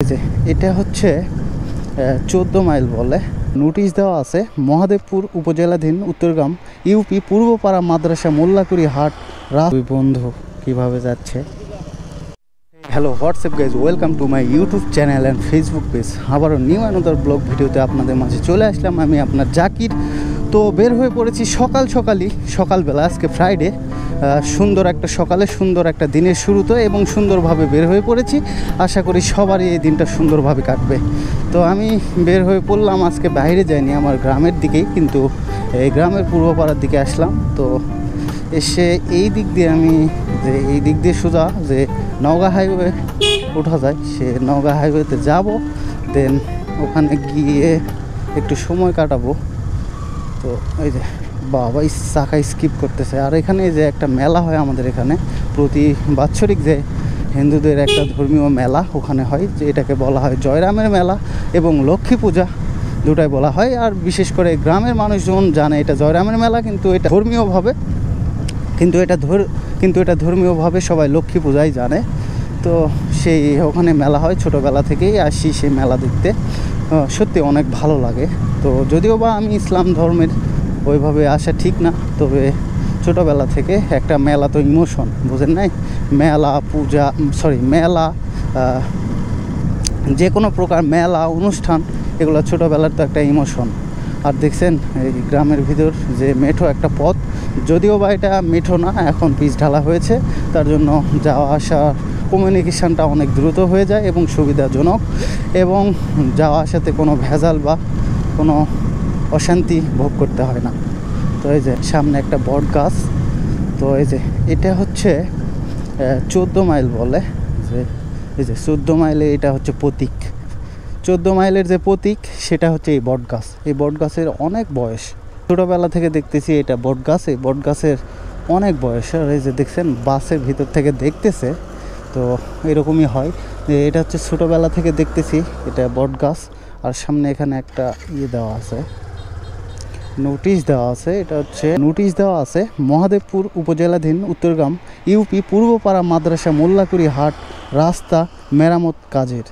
যে এটা হচ্ছে 14 মাইল বলে নোটিশ দেওয়া আছে মহাদেবপুর উপজেলাধীন উত্তরগ্রাম ইউপি পূর্বপাড়া মাদ্রাসা মোল্লাকুড়ি হাট দুই বন্ধু কিভাবে যাচ্ছে। Hello WhatsApp guys, welcome to my YouTube channel and Facebook page. আবারও নিউ অ্যানাদার ব্লগ ভিডিওতে আপনাদের মাঝে চলে আসলাম আমি আপনার জাকির। তো বের হয়ে পড়েছি সকালবেলা, আজকে ফ্রাইডে, সুন্দর একটা দিনের শুরুতে এবং সুন্দরভাবে বের হয়ে পড়েছি। আশা করি সবারই এই দিনটা সুন্দরভাবে কাটবে। তো আমি বের হয়ে পড়লাম, আজকে বাইরে যাইনি, আমার গ্রামের দিকেই, কিন্তু এই গ্রামের পূর্বপাড়ার দিকে আসলাম। তো এসে এই দিক দিয়ে সোজা যে নওগাঁ হাইওয়ে ওঠা যায়, সে নওগাঁ হাইওয়েতে যাব, দেন ওখানে গিয়ে একটু সময় কাটাবো। তো এই যে বাবা চাকা স্কিপ করতেছে। আর এখানে যে একটা মেলা হয় আমাদের এখানে প্রতি বাৎসরিক, যে হিন্দুদের একটা ধর্মীয় মেলা ওখানে হয়, যে এটাকে বলা হয় জয়রামের মেলা এবং লক্ষ্মী পূজা দুটাই বলা হয়। আর বিশেষ করে গ্রামের মানুষজন জানে এটা জয়রামের মেলা, কিন্তু এটা ধর্মীয়ভাবে সবাই লক্ষ্মী পূজাই জানে। তো সেই ওখানে মেলা হয়, ছোটোবেলা থেকেই আসি সেই মেলা দেখতে, সত্যি অনেক ভালো লাগে। তো যদিও বা আমি ইসলাম ধর্মের ওইভাবে আসা ঠিক না, তবে ছোটোবেলা থেকে একটা মেলা তো ইমোশন, বুঝেন নাই? মেলা যে কোনো প্রকার মেলা অনুষ্ঠান, এগুলো ছোটোবেলার তো একটা ইমোশন। আর দেখছেন এই গ্রামের ভিতর যে মেঠো একটা পথ, যদিও বা এটা মেঠো না, এখন পিচ ঢালা হয়েছে, তার জন্য যাওয়া আসা কমিউনিকেশানটা অনেক দ্রুত হয়ে যায় এবং সুবিধাজনক, এবং যাওয়া আসাতে কোনো ভেজাল বা কোনো অশান্তি ভোগ করতে হয় না। তো এই যে সামনে একটা বট গাছ। তো এটা হচ্ছে 14 মাইল বলে, যে এই যে 14 মাইলে এটা হচ্ছে প্রতীক। 14 মাইলের যে প্রতীক সেটা হচ্ছে এই বট গাছ। এই বট গাছের অনেক বয়স, ছোটোবেলা থেকে দেখতেছি এটা বট গাছ, এই বট গাছের অনেক বয়স। আর এই যে দেখছেন বাসের ভিতর থেকে দেখতেছে, তো এরকমই হয় যে এটা হচ্ছে ছোটোবেলা থেকে দেখতেছি এটা বট গাছ। আর সামনে এখানে একটা নোটিশ দেওয়া আছে মহাদেবপুর উপজেলাধীন উত্তরগ্রাম ইউপি পূর্বপাড়া মাদ্রাসা মোল্লাকুড়ি হাট রাস্তা মেরামত কাজের।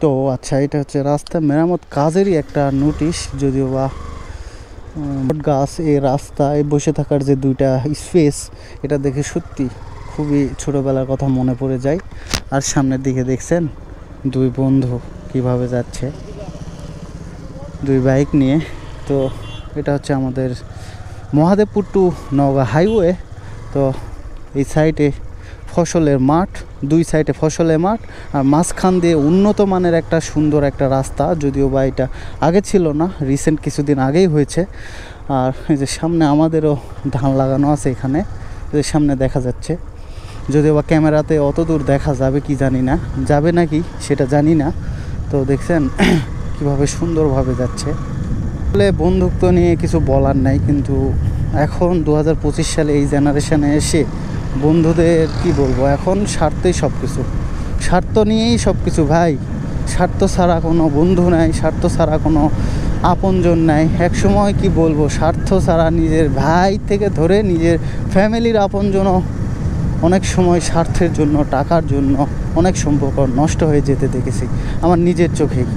তো আচ্ছা, এটা হচ্ছে রাস্তা মেরামত কাজেরই একটা নোটিশ, যদিও বা বট গাছ, এই রাস্তায় বসে থাকার যে দুইটা স্পেস, এটা দেখে সত্যি খুবই ছোটোবেলার কথা মনে পড়ে যায়। আর সামনের দিকে দেখছেন দুই বন্ধু কিভাবে যাচ্ছে, দুই বাইক নিয়ে। তো এটা হচ্ছে আমাদের মহাদেবপুর টু নওগাঁ হাইওয়ে। তো এই সাইডে ফসলের মাঠ, দুই সাইডে ফসলের মাঠ, আর মাঝখান দিয়ে উন্নত মানের একটা সুন্দর একটা রাস্তা, যদিও বা এটা আগে ছিল না, রিসেন্ট কিছুদিন আগেই হয়েছে। আর এই যে সামনে আমাদেরও ধান লাগানো আছে এখানে, সামনে দেখা যাচ্ছে, যদিও বা ক্যামেরাতে অত দূর দেখা যাবে কি জানি না, যাবে নাকি সেটা জানি না। তো দেখছেন কিভাবে সুন্দরভাবে যাচ্ছে। আসলে বন্ধুত্ব নিয়ে কিছু বলার নাই, কিন্তু এখন 2025 সালে এই জেনারেশনে এসে বন্ধুদের কি বলবো, এখন স্বার্থ নিয়েই সব কিছু ভাই। স্বার্থ ছাড়া কোনো বন্ধু নাই, স্বার্থ ছাড়া কোনো আপনজন নাই। একসময় কি বলবো, স্বার্থ ছাড়া নিজের ভাই থেকে ধরে নিজের ফ্যামিলির আপনজনও অনেক সময় স্বার্থের জন্য, টাকার জন্য অনেক সম্পর্ক নষ্ট হয়ে যেতে দেখেছি আমার নিজের চোখেই।